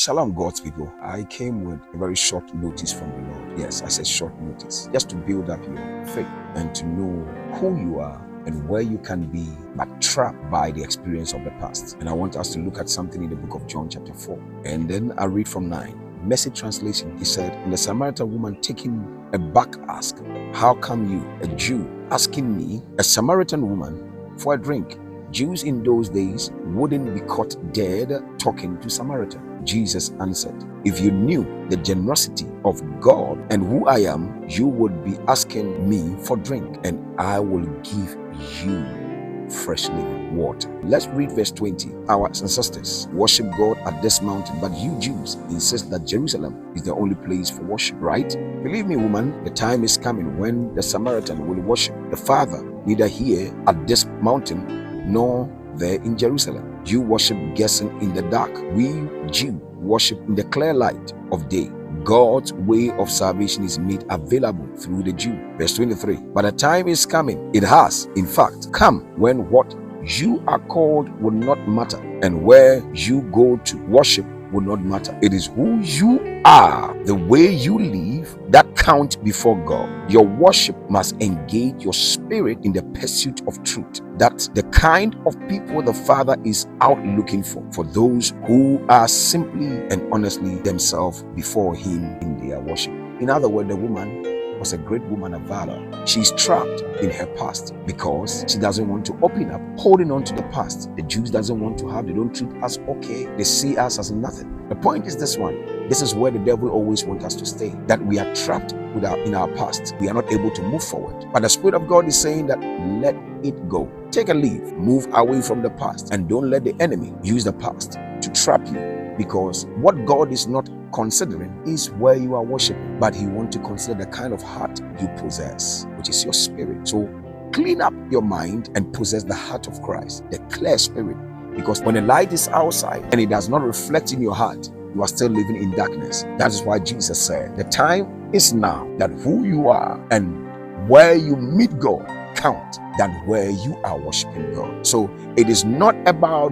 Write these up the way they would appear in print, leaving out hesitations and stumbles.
Shalom, God's people. I came with a very short notice from the Lord. Yes, I said short notice. Just to build up your faith and to know who you are and where you can be, but trapped by the experience of the past. And I want us to look at something in the book of John chapter 4. And then I read from 9. Message translation, he said, and the Samaritan woman taking a back asked, how come you, a Jew, asking me, a Samaritan woman, for a drink? Jews in those days wouldn't be caught dead talking to Samaritan. Jesus answered, if you knew the generosity of God and who I am, you would be asking me for drink, and I will give you fresh living water. Let's read verse 20. Our ancestors worship God at this mountain, but you Jews insist that Jerusalem is the only place for worship, right? Believe me, woman, the time is coming when the Samaritan will worship the Father, neither here at this mountain nor there in Jerusalem. You worship guessing in the dark. We Jew worship in the clear light of day. God's way of salvation is made available through the Jew. Verse 23. But a time is coming, it has, in fact, come, when what you are called will not matter, and where you go to worship will not matter. It is who you are, the way you live, that count before God. Your worship must engage your spirit in the pursuit of truth. That's the kind of people the Father is out looking for those who are simply and honestly themselves before Him in their worship. In other words, the woman was a great woman of valor. She's trapped in her past because she doesn't want to open up, holding on to the past. The Jews doesn't want to have, they don't treat us okay. They see us as nothing. The point is this one. This is where the devil always wants us to stay, that we are trapped in our past. We are not able to move forward. But the Spirit of God is saying that let it go. Take a leave, move away from the past, and don't let the enemy use the past to trap you, because what God is not considering is where you are worshiping, but He wants to consider the kind of heart you possess, which is your spirit. So clean up your mind and possess the heart of Christ, the clear spirit, because when the light is outside and it does not reflect in your heart, you are still living in darkness. That is why Jesus said, the time is now that who you are and where you meet God count than where you are worshiping God. So it is not about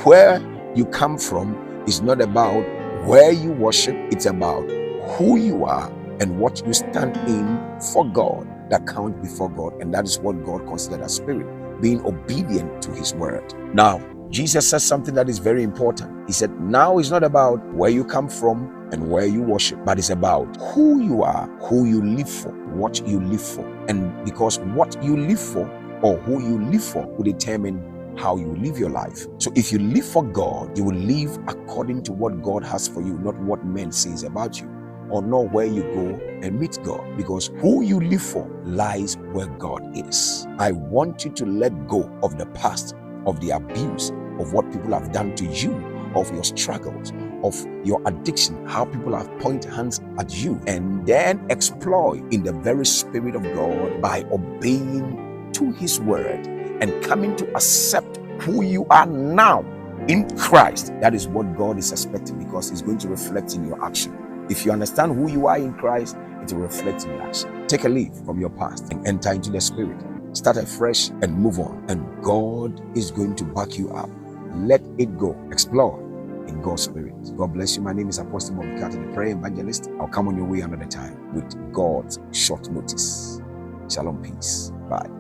where you come from, it's not about where you worship, it's about who you are and what you stand in for God that count before God. And that is what God considers as spirit, being obedient to His word. Now, Jesus says something that is very important. He said, now it's not about where you come from and where you worship, but it's about who you are, who you live for, what you live for. And because what you live for or who you live for will determine how you live your life. So if you live for God, you will live according to what God has for you, not what men says about you, or not where you go and meet God, because who you live for lies where God is. I want you to let go of the past, of the abuse, of what people have done to you, of your struggles, of your addiction, how people have pointed hands at you, and then exploit in the very Spirit of God by obeying to His word and coming to accept who you are now in Christ. That is what God is expecting, because He's going to reflect in your action. If you understand who you are in Christ, it will reflect in your action. Take a leave from your past and enter into the Spirit. Start afresh and move on. And God is going to back you up. Let it go. Explore in God's Spirit. God bless you. My name is Apostle Mobikata, the prayer evangelist. I'll come on your way another time with God's short notice. Shalom, peace. Bye.